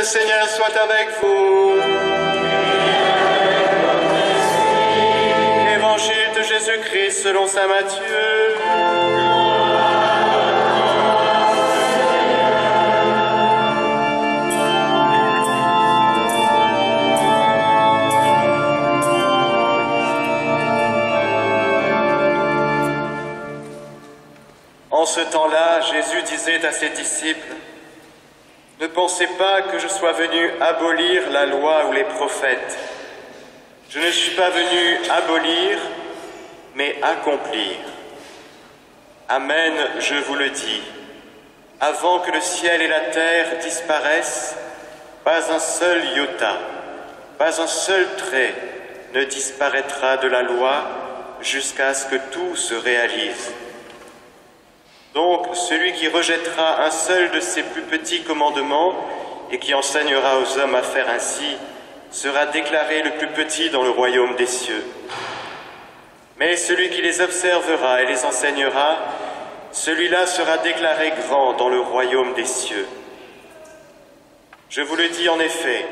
Seigneur soit avec vous. Évangile de Jésus-Christ selon saint Matthieu. En ce temps-là, Jésus disait à ses disciples: « Ne pensez pas que je sois venu abolir la loi ou les prophètes. Je ne suis pas venu abolir, mais accomplir. Amen, je vous le dis, avant que le ciel et la terre disparaissent, pas un seul iota, pas un seul trait ne disparaîtra de la loi jusqu'à ce que tout se réalise. Donc, celui qui rejettera un seul de ces plus petits commandements et qui enseignera aux hommes à faire ainsi, sera déclaré le plus petit dans le royaume des cieux. Mais celui qui les observera et les enseignera, celui-là sera déclaré grand dans le royaume des cieux. Je vous le dis en effet,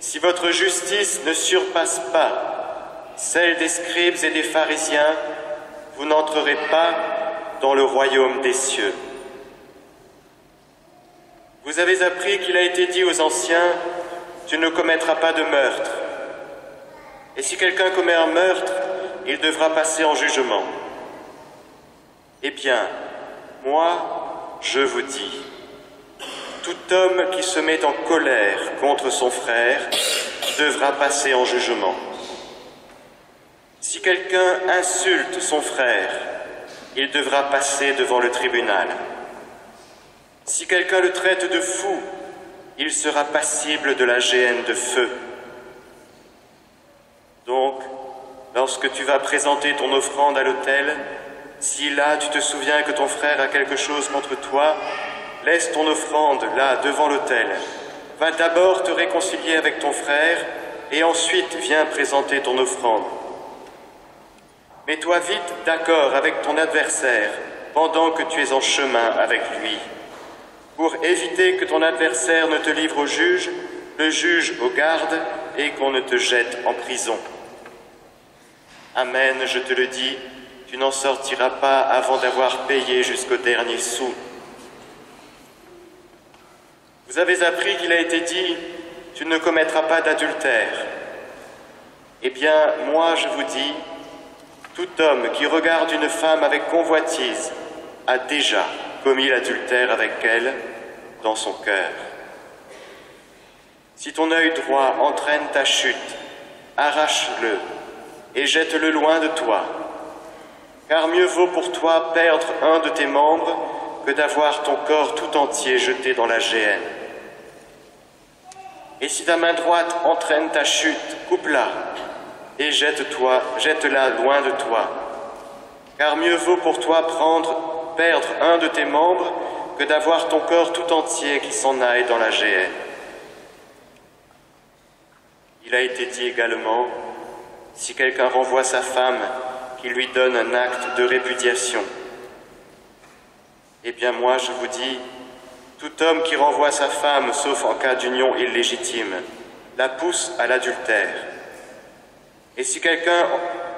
si votre justice ne surpasse pas celle des scribes et des pharisiens, vous n'entrerez pas dans le royaume des cieux. Vous avez appris qu'il a été dit aux anciens, « Tu ne commettras pas de meurtre. » Et si quelqu'un commet un meurtre, il devra passer en jugement. Eh bien, moi, je vous dis, tout homme qui se met en colère contre son frère devra passer en jugement. Si quelqu'un insulte son frère, il devra passer devant le tribunal. Si quelqu'un le traite de fou, il sera passible de la géhenne de feu. Donc, lorsque tu vas présenter ton offrande à l'autel, si là tu te souviens que ton frère a quelque chose contre toi, laisse ton offrande là devant l'autel. Va d'abord te réconcilier avec ton frère et ensuite viens présenter ton offrande. Mets-toi vite d'accord avec ton adversaire pendant que tu es en chemin avec lui. Pour éviter que ton adversaire ne te livre au juge, le juge au garde et qu'on ne te jette en prison. Amen, je te le dis, tu n'en sortiras pas avant d'avoir payé jusqu'au dernier sou. Vous avez appris qu'il a été dit, tu ne commettras pas d'adultère. Eh bien, moi je vous dis, tout homme qui regarde une femme avec convoitise a déjà commis l'adultère avec elle dans son cœur. Si ton œil droit entraîne ta chute, arrache-le et jette-le loin de toi, car mieux vaut pour toi perdre un de tes membres que d'avoir ton corps tout entier jeté dans la géhenne. Et si ta main droite entraîne ta chute, coupe-la et jette-la loin de toi, car mieux vaut pour toi perdre un de tes membres que d'avoir ton corps tout entier qui s'en aille dans la géhenne. Il a été dit également, si quelqu'un renvoie sa femme, qu'il lui donne un acte de répudiation. Eh bien moi je vous dis, tout homme qui renvoie sa femme, sauf en cas d'union illégitime, la pousse à l'adultère. Et si quelqu'un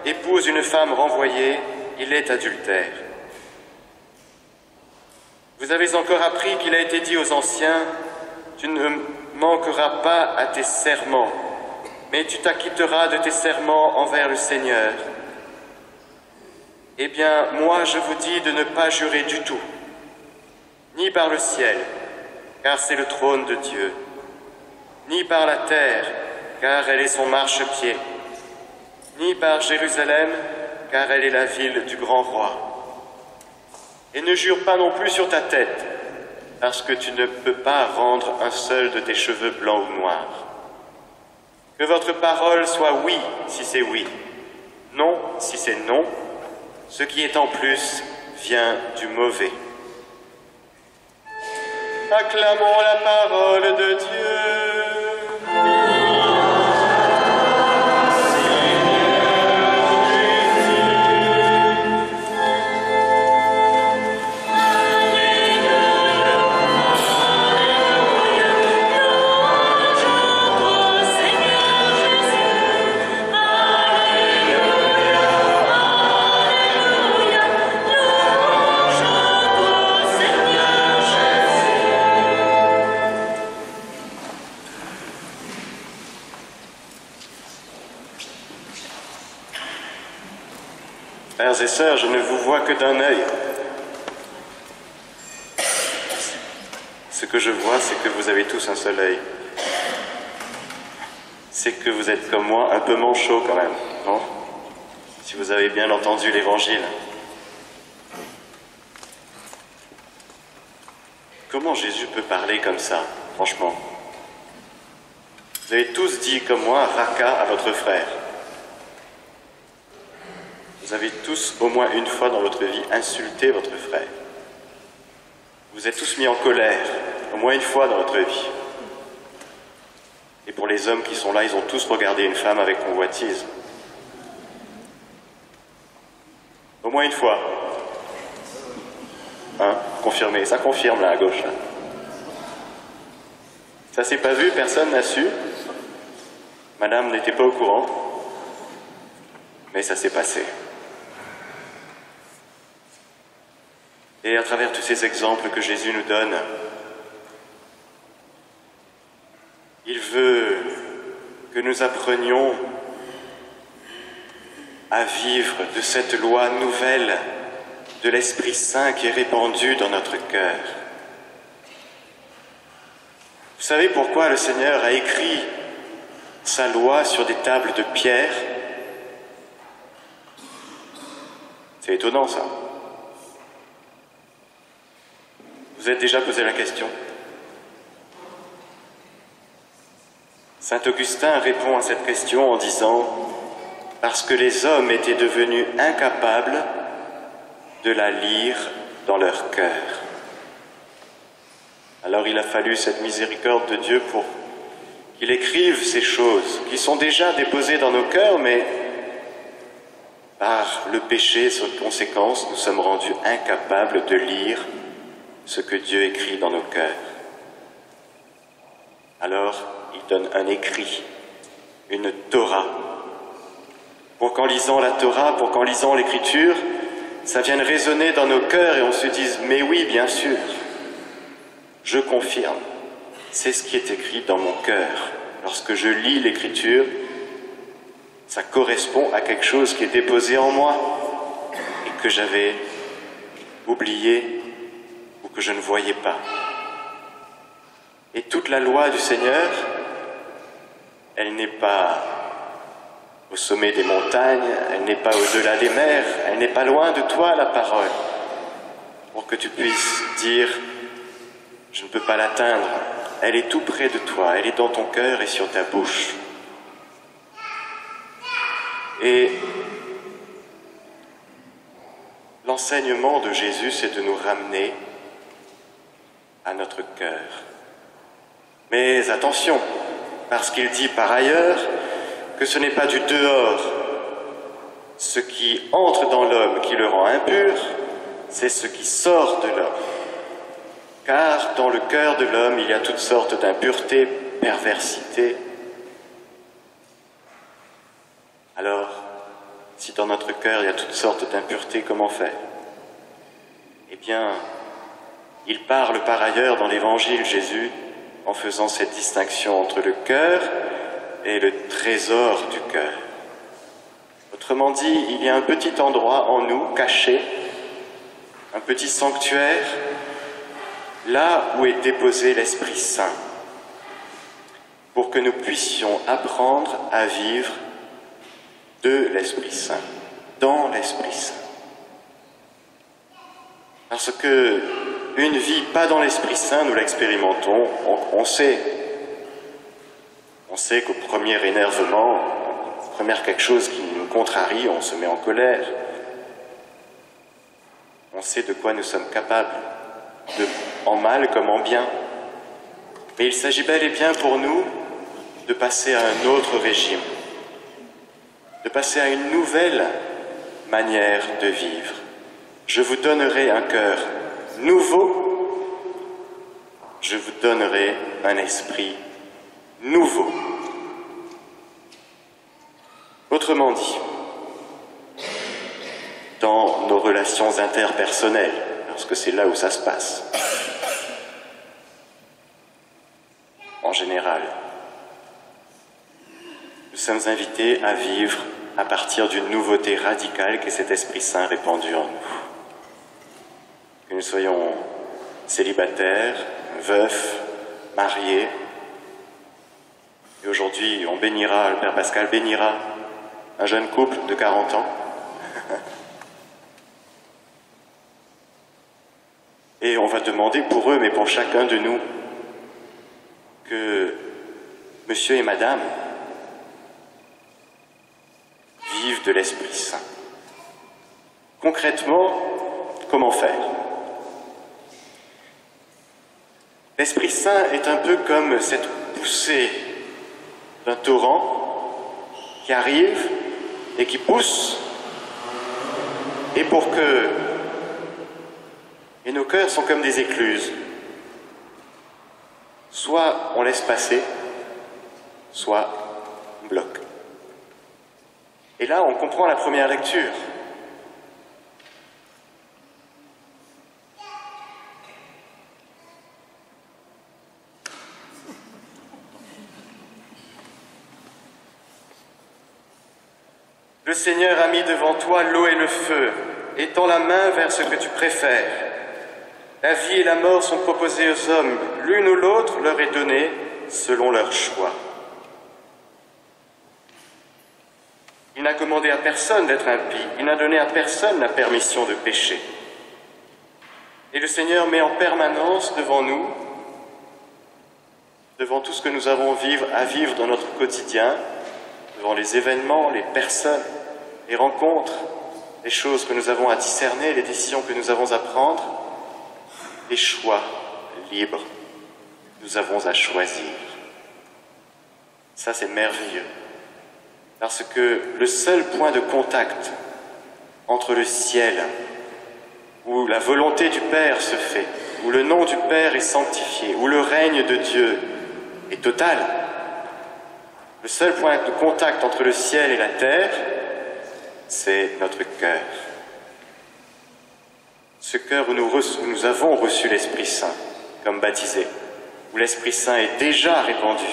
épouse une femme renvoyée, il est adultère. Vous avez encore appris qu'il a été dit aux anciens, « Tu ne manqueras pas à tes serments, mais tu t'acquitteras de tes serments envers le Seigneur. » Eh bien, moi je vous dis de ne pas jurer du tout, ni par le ciel, car c'est le trône de Dieu, ni par la terre, car elle est son marchepied, ni par Jérusalem, car elle est la ville du grand roi. Et ne jure pas non plus sur ta tête, parce que tu ne peux pas rendre un seul de tes cheveux blancs ou noirs. Que votre parole soit oui, si c'est oui, non, si c'est non. Ce qui est en plus vient du mauvais. Acclamons la parole de Dieu. et sœurs, je ne vous vois que d'un œil. Ce que je vois, c'est que vous avez tous un seul œil. C'est que vous êtes comme moi, un peu manchot quand même, non? Si vous avez bien entendu l'Évangile. Comment Jésus peut parler comme ça, franchement? Vous avez tous dit comme moi, Raka à votre frère. Vous avez tous, au moins une fois dans votre vie, insulté votre frère. Vous êtes tous mis en colère, au moins une fois dans votre vie. Et pour les hommes qui sont là, ils ont tous regardé une femme avec convoitise. Au moins une fois. Hein? Confirmé. Ça confirme là à gauche. Là. Ça s'est pas vu, personne n'a su. Madame n'était pas au courant. Mais ça s'est passé. Et à travers tous ces exemples que Jésus nous donne, il veut que nous apprenions à vivre de cette loi nouvelle de l'Esprit Saint qui est répandue dans notre cœur. Vous savez pourquoi le Seigneur a écrit sa loi sur des tables de pierre? C'est étonnant ça. Vous êtes déjà posé la question? Saint Augustin répond à cette question en disant « Parce que les hommes étaient devenus incapables de la lire dans leur cœur. » Alors il a fallu cette miséricorde de Dieu pour qu'il écrive ces choses qui sont déjà déposées dans nos cœurs, mais par le péché, sans conséquence, nous sommes rendus incapables de lire ce que Dieu écrit dans nos cœurs. Alors, il donne un écrit, une Torah, pour qu'en lisant la Torah, pour qu'en lisant l'Écriture, ça vienne résonner dans nos cœurs et on se dise « Mais oui, bien sûr, je confirme, c'est ce qui est écrit dans mon cœur. Lorsque je lis l'Écriture, ça correspond à quelque chose qui est déposé en moi et que j'avais oublié ou que je ne voyais pas. » Et toute la loi du Seigneur, elle n'est pas au sommet des montagnes, elle n'est pas au-delà des mers, elle n'est pas loin de toi, la parole, pour que tu puisses dire « Je ne peux pas l'atteindre ». Elle est tout près de toi, elle est dans ton cœur et sur ta bouche. Et l'enseignement de Jésus, c'est de nous ramener à notre cœur. Mais attention, parce qu'il dit par ailleurs que ce n'est pas du dehors. Ce qui entre dans l'homme qui le rend impur, c'est ce qui sort de l'homme. Car dans le cœur de l'homme, il y a toutes sortes d'impuretés, perversités. Alors, si dans notre cœur il y a toutes sortes d'impuretés, comment faire? Eh bien, il parle par ailleurs dans l'Évangile, Jésus, en faisant cette distinction entre le cœur et le trésor du cœur. Autrement dit, il y a un petit endroit en nous, caché, un petit sanctuaire, là où est déposé l'Esprit Saint, pour que nous puissions apprendre à vivre de l'Esprit Saint, dans l'Esprit Saint. Parce que une vie pas dans l'Esprit Saint, nous l'expérimentons, on sait qu'au premier énervement, première quelque chose qui nous contrarie, on se met en colère. On sait de quoi nous sommes capables, en mal comme en bien. Mais il s'agit bel et bien pour nous de passer à un autre régime, de passer à une nouvelle manière de vivre. Je vous donnerai un cœur nouveau, je vous donnerai un esprit nouveau. Autrement dit, dans nos relations interpersonnelles, parce que c'est là où ça se passe, en général, nous sommes invités à vivre à partir d'une nouveauté radicale qu'est cet Esprit Saint répandu en nous. Que nous soyons célibataires, veufs, mariés. Et aujourd'hui, on bénira, le Père Pascal bénira un jeune couple de 40 ans. Et on va demander pour eux, mais pour chacun de nous, que monsieur et madame vivent de l'Esprit Saint. Concrètement, comment faire? L'Esprit Saint est un peu comme cette poussée d'un torrent qui arrive et qui pousse, et et nos cœurs sont comme des écluses. Soit on laisse passer, soit on bloque. Et là, on comprend la première lecture. Le Seigneur a mis devant toi l'eau et le feu, étends la main vers ce que tu préfères. La vie et la mort sont proposées aux hommes, l'une ou l'autre leur est donnée selon leur choix. Il n'a commandé à personne d'être impie, il n'a donné à personne la permission de pécher. Et le Seigneur met en permanence devant nous, devant tout ce que nous avons à vivre dans notre quotidien, devant les événements, les personnes, les rencontres, les choses que nous avons à discerner, les décisions que nous avons à prendre, les choix libres que nous avons à choisir. Ça, c'est merveilleux. Parce que le seul point de contact entre le ciel, où la volonté du Père se fait, où le nom du Père est sanctifié, où le règne de Dieu est total, le seul point de contact entre le ciel et la terre, c'est notre cœur. Ce cœur où nous avons reçu l'Esprit Saint comme baptisé, où l'Esprit Saint est déjà répandu,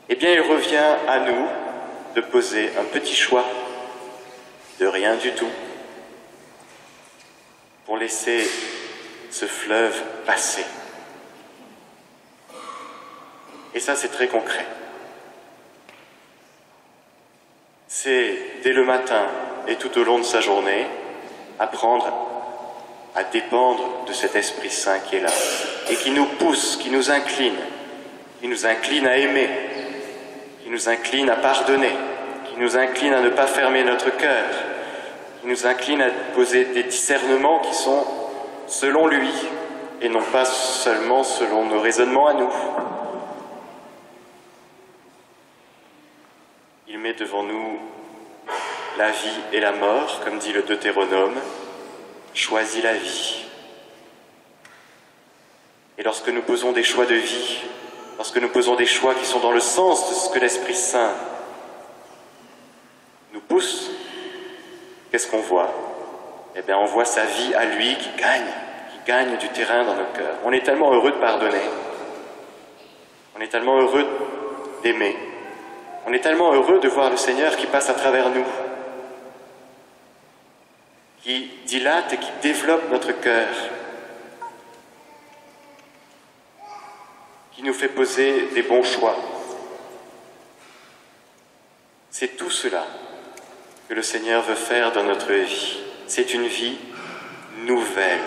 eh bien il revient à nous de poser un petit choix de rien du tout pour laisser ce fleuve passer. Et ça, c'est très concret. C'est dès le matin et tout au long de sa journée apprendre à dépendre de cet Esprit Saint qui est là et qui nous pousse, qui nous incline à aimer, qui nous incline à pardonner, qui nous incline à ne pas fermer notre cœur, qui nous incline à poser des discernements qui sont selon lui et non pas seulement selon nos raisonnements à nous. Il met devant nous la vie et la mort, comme dit le Deutéronome. Choisis la vie. Et lorsque nous posons des choix de vie, lorsque nous posons des choix qui sont dans le sens de ce que l'Esprit Saint nous pousse, qu'est-ce qu'on voit? Eh bien, on voit sa vie à lui qui gagne du terrain dans nos cœurs. On est tellement heureux de pardonner. On est tellement heureux d'aimer. On est tellement heureux de voir le Seigneur qui passe à travers nous, qui dilate et qui développe notre cœur, qui nous fait poser des bons choix. C'est tout cela que le Seigneur veut faire dans notre vie. C'est une vie nouvelle,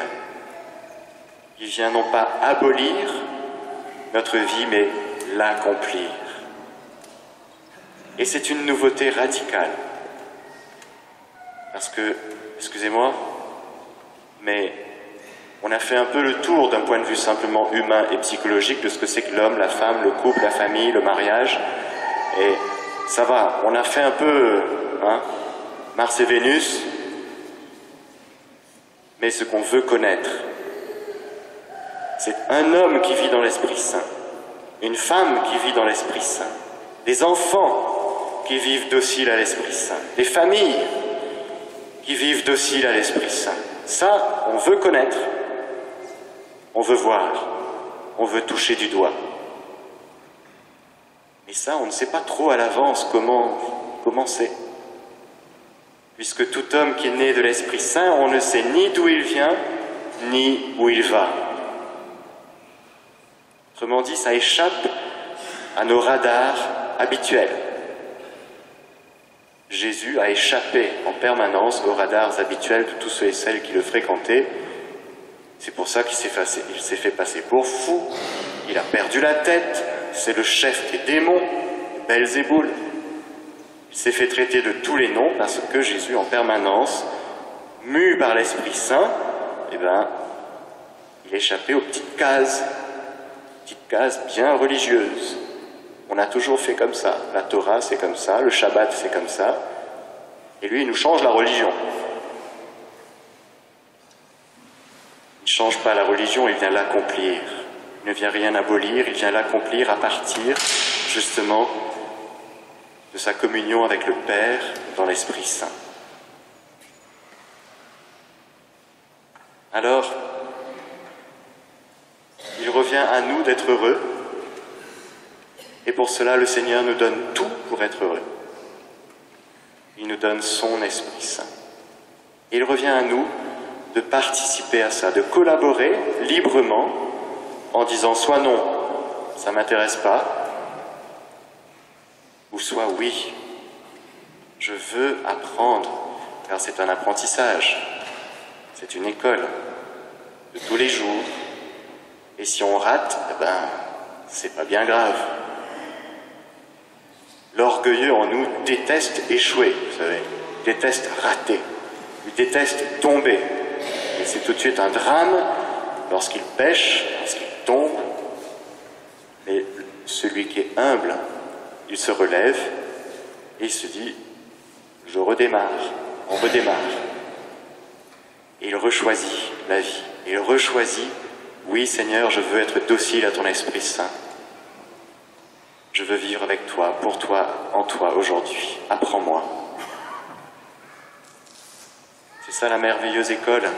qui vient non pas abolir notre vie, mais l'accomplir. Et c'est une nouveauté radicale. Parce que, excusez-moi, mais on a fait un peu le tour d'un point de vue simplement humain et psychologique de ce que c'est que l'homme, la femme, le couple, la famille, le mariage. Et ça va, on a fait un peu Mars et Vénus, mais ce qu'on veut connaître, c'est un homme qui vit dans l'Esprit Saint, une femme qui vit dans l'Esprit Saint, des enfants qui vivent dociles à l'Esprit Saint, des familles qui vivent dociles à l'Esprit Saint. Ça, on veut connaître, on veut voir, on veut toucher du doigt. Mais ça, on ne sait pas trop à l'avance comment c'est. puisque tout homme qui est né de l'Esprit Saint, on ne sait ni d'où il vient, ni où il va. Autrement dit, ça échappe à nos radars habituels. Jésus a échappé en permanence aux radars habituels de tous ceux et celles qui le fréquentaient. C'est pour ça qu'il s'est fait passer pour fou, il a perdu la tête, c'est le chef des démons, Belzéboul. Il s'est fait traiter de tous les noms parce que Jésus, en permanence, mu par l'Esprit Saint, il échappait aux petites cases bien religieuses. On a toujours fait comme ça. La Torah, c'est comme ça, le Shabbat, c'est comme ça. Et lui, il nous change la religion. Il ne change pas la religion, il vient l'accomplir. Il ne vient rien abolir, il vient l'accomplir à partir, justement, de sa communion avec le Père dans l'Esprit Saint. Alors, il revient à nous d'être heureux, et pour cela, le Seigneur nous donne tout pour être heureux. Il nous donne son Esprit Saint. Et il revient à nous de participer à ça, de collaborer librement en disant soit non, ça ne m'intéresse pas, ou soit oui, je veux apprendre, car c'est un apprentissage, c'est une école de tous les jours, et si on rate, c'est pas bien grave. L'orgueilleux en nous déteste échouer, vous savez, déteste rater, il déteste tomber. Et c'est tout de suite un drame lorsqu'il pêche, lorsqu'il tombe. Mais celui qui est humble, il se relève et il se dit « je redémarre, on redémarre ». Et il rechoisit la vie. Et il rechoisit « oui Seigneur, je veux être docile à ton Esprit Saint. Je veux vivre avec toi, pour toi, en toi aujourd'hui. Apprends-moi. » C'est ça la merveilleuse école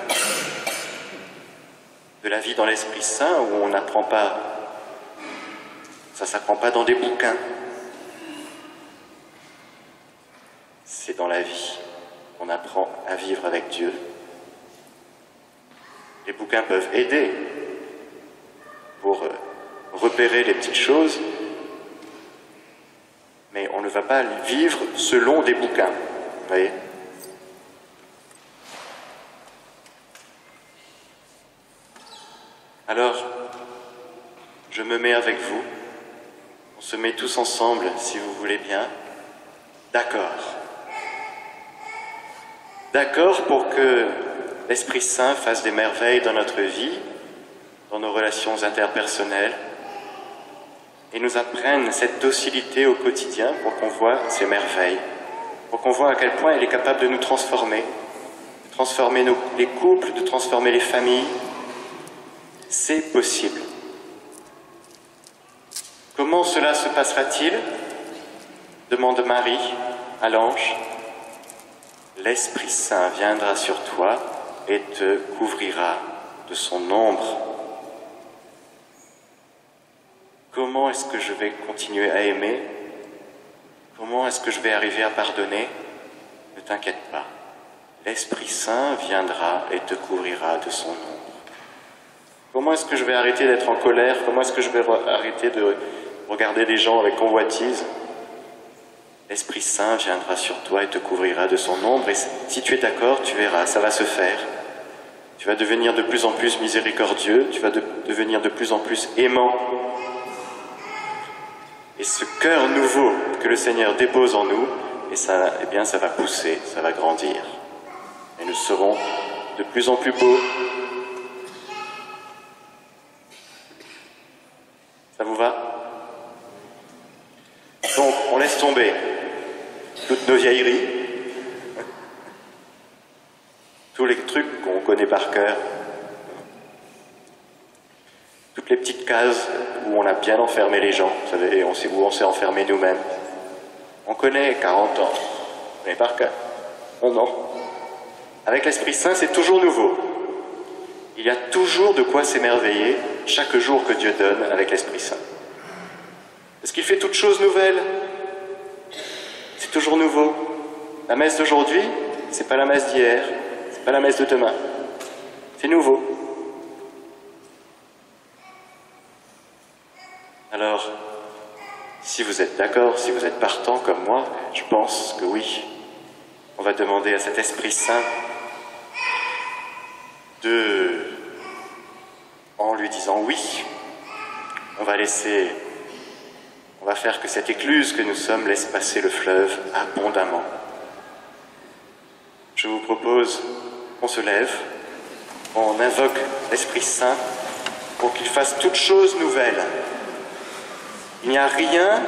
de la vie dans l'Esprit Saint, où on n'apprend pas, ça ne s'apprend pas dans des bouquins. C'est dans la vie qu'on apprend à vivre avec Dieu. Les bouquins peuvent aider pour repérer les petites choses, mais on ne va pas vivre selon des bouquins, vous voyez ? Alors, je me mets avec vous, on se met tous ensemble, si vous voulez bien, d'accord. D'accord pour que l'Esprit Saint fasse des merveilles dans notre vie, dans nos relations interpersonnelles, et nous apprenne cette docilité au quotidien pour qu'on voit ces merveilles, pour qu'on voit à quel point il est capable de nous transformer, de transformer les couples, de transformer les familles. C'est possible. Comment cela se passera-t-il ? Demande Marie à l'ange. L'Esprit Saint viendra sur toi et te couvrira de son ombre. Comment est-ce que je vais continuer à aimer ? Comment est-ce que je vais arriver à pardonner ? Ne t'inquiète pas. L'Esprit Saint viendra et te couvrira de son ombre. Comment est-ce que je vais arrêter d'être en colère ? Comment est-ce que je vais arrêter de regarder des gens avec convoitise ? L'Esprit Saint viendra sur toi et te couvrira de son ombre. Et si tu es d'accord, tu verras, ça va se faire. Tu vas devenir de plus en plus miséricordieux, tu vas devenir de plus en plus aimant. Et ce cœur nouveau que le Seigneur dépose en nous, et ça, eh bien, ça va pousser, ça va grandir. Et nous serons de plus en plus beaux. Ça vous va ? Donc, on laisse tomber toutes nos vieilleries, tous les trucs qu'on connaît par cœur, toutes les petites cases où on a bien enfermé les gens, vous savez, où on s'est enfermé nous-mêmes. On connaît 40 ans, on connaît par cœur. Non. Avec l'Esprit Saint, c'est toujours nouveau. Il y a toujours de quoi s'émerveiller chaque jour que Dieu donne avec l'Esprit Saint. Parce qu'il fait toutes choses nouvelles. C'est toujours nouveau. La messe d'aujourd'hui, c'est pas la messe d'hier, c'est pas la messe de demain. C'est nouveau. Alors, si vous êtes d'accord, si vous êtes partant comme moi, je pense que oui, on va demander à cet Esprit Saint en lui disant oui, on va faire que cette écluse que nous sommes laisse passer le fleuve abondamment. Je vous propose qu'on se lève, on invoque l'Esprit Saint pour qu'il fasse toutes choses nouvelles. Il n'y a rien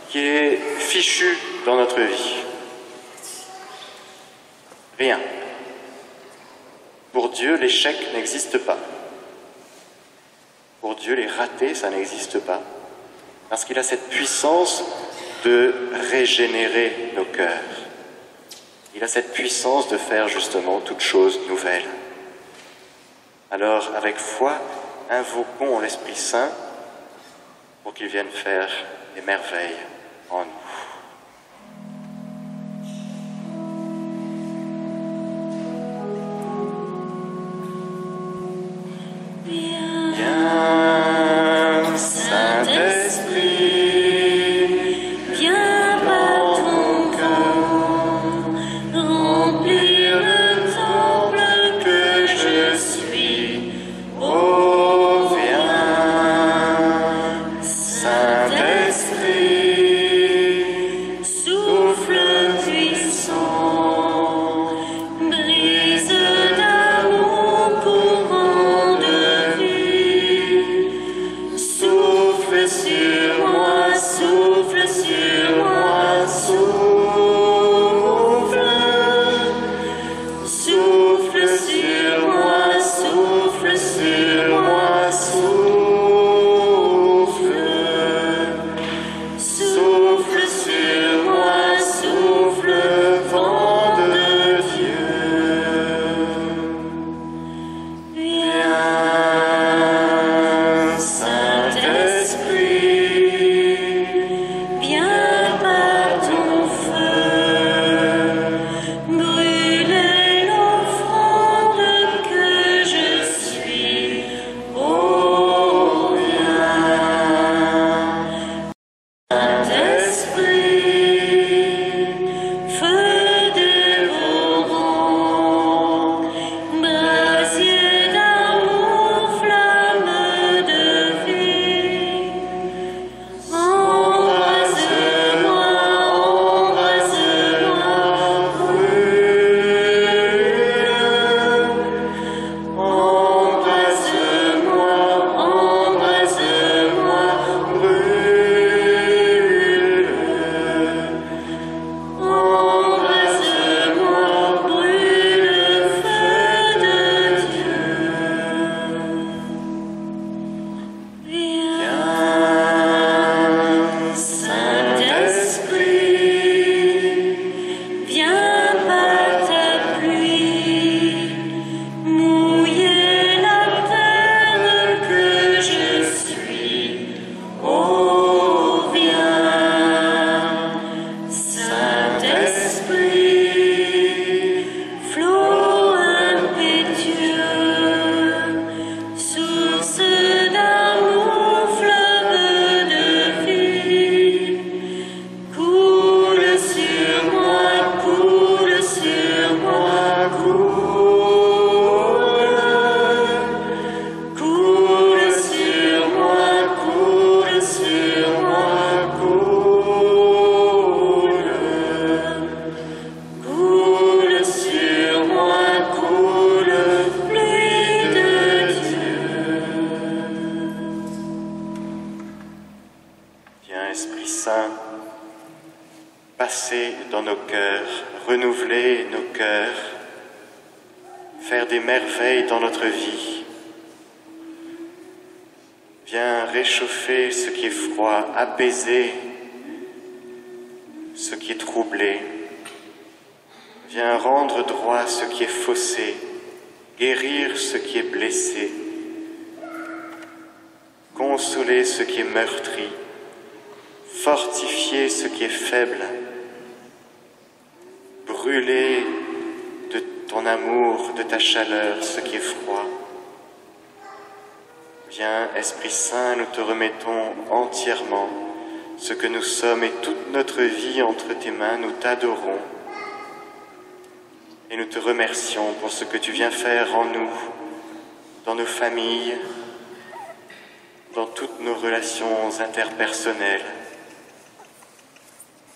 qui est fichu dans notre vie. Rien. Pour Dieu, l'échec n'existe pas. Pour Dieu, les ratés, ça n'existe pas. Parce qu'il a cette puissance de régénérer nos cœurs. Il a cette puissance de faire justement toutes choses nouvelles. Alors, avec foi, invoquons l'Esprit Saint pour qu'il vienne faire des merveilles en nous. Viens, Saint-Esprit, viens par ton cœur, remplir le temple que je suis. Oh, viens, Saint-Esprit, souffle puissant, brise d'amour courant de vie. Souffle sur moi, souffle sur moi, souffle. Souffle sur moi, souffle sur moi, souffle. Souffle sur moi, souffle, vent de Dieu. Viens, Saint-Esprit, viens par ton feu, brûler l'offrande que je suis. Oh, viens, Saint-Esprit, feu dévorant, brasier d'amour, flamme de vie. Embrase-moi, embrase-moi, brûle. Embrase-moi, brûle, feu de Dieu. Viens, Saint-Esprit, viens par ta pluie, mouiller la terre que je suis. Oh, viens, Saint-Esprit, flot impétueux, source d'amour, fleuve de vie, coule sur moi, coule sur moi, coule. Coule sur moi, coule sur moi, coule. Coule sur moi, coule, pluie de Dieu. Viens, Esprit Saint, passer dans nos cœurs, renouveler nos cœurs, faire des merveilles dans notre vie. Viens réchauffer ce qui est froid, apaiser ce qui est troublé. Viens rendre droit ce qui est faussé, guérir ce qui est blessé, consoler ce qui est meurtri, fortifier ce qui est faible, brûler brûler de ton amour, de ta chaleur, ce qui est froid. Viens, Esprit Saint, nous te remettons entièrement ce que nous sommes et toute notre vie entre tes mains, nous t'adorons. Et nous te remercions pour ce que tu viens faire en nous, dans nos familles, dans toutes nos relations interpersonnelles.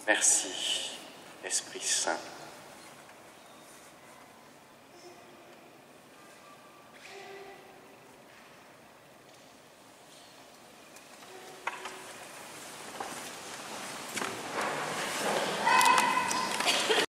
Merci, Esprit Saint.